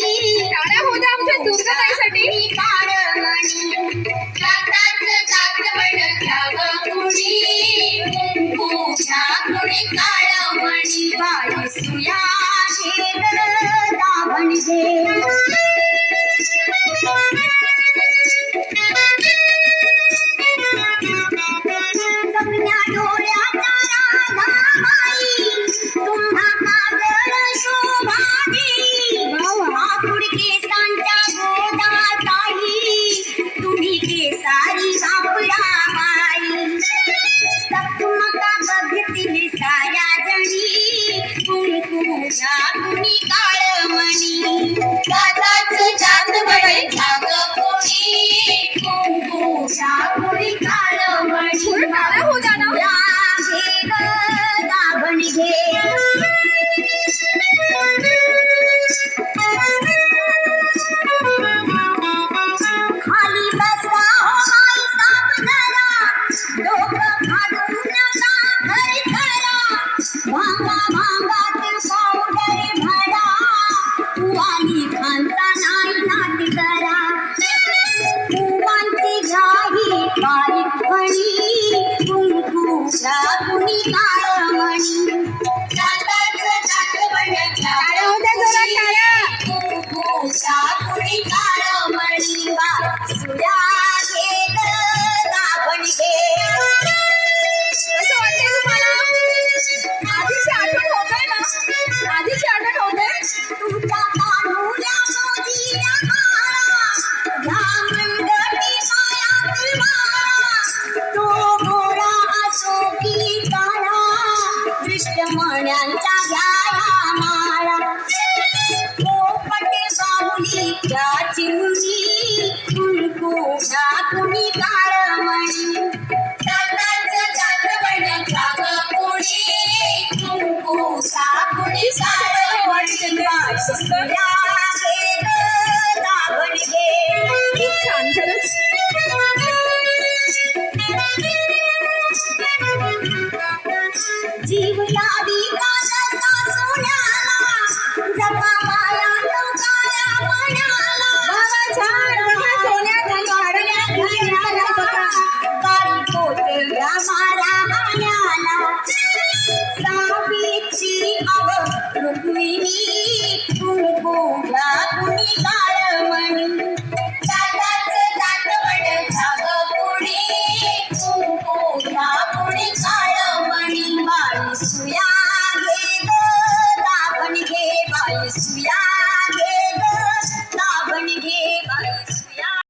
टाळ्या होऊ द्या आमच्या दुर्गाताईसाठी. काळमणी जाताच जात बळ घ्यावं कुणी कुंकुच्या कुणी काळमणी बाई सुया घेत दाभण घे जगण्या डोळ्याचा राधाबाई तुम्हा काजळ शोभा देई आकुड केसांच्या गोदाताई तुम्ही केसारी बापडा बाई चकमका बघतील साऱ्या जणी कुंकुच्या कुणी काळमणी जाताच जात बळे घ्यावं कोणी कुंकुच्या कुणी काळमणी टाळ्या होऊ द्या ना. घे ग दाभण घे खाली बसा हो बाई साप जरा डोकं फाडू नका घरी करा भांगा भांगात पावडर भरा वाली खालचा नाही नाट करा फुलांची घाई बारीक फणी कुंकुच्या कुणी काळमणी जाताच जात बळ टाळ्या होऊ द्या जोरात टाळ्या. कुंकुच्या कुणी काळमणी सुया घे ग दाभण घे कसं वाटतंय तुम्हाला? आधीची आठवण होतंय ना? आधीची आठवण होतंय? तुमच्या कान्हुल्या मोदीला माळा घ्या मंडळी पायात माळा तो गोरा असो की काळा दृष्टमण्यांच्या घ्याया माळा पोपट बाहुली त्या चिमुनी कुंकुच्या कुणी काळमणी जाताच जात बळ घ्यावं कोणी कुंकुच्या कुणी काळमणी सुया घे ग दाभण घे खूप छान खरंच. जीव लावी कालसा सोन्याला जपा माया लोकाया मनाला वा, छान. बघा, सोन्यात आणि वाढवण्यात घालण्यात बघा. बाई पोटल्या मारा आण्याला सावित्री अव रुक्मिणी कुंकुच्या कुणी काळमणी जाताच जात बळ घ्यावं कुणी कुंकुच्या कुणी काळमणी बाई सुया घे ग दाभण घे बाई सुया घे ग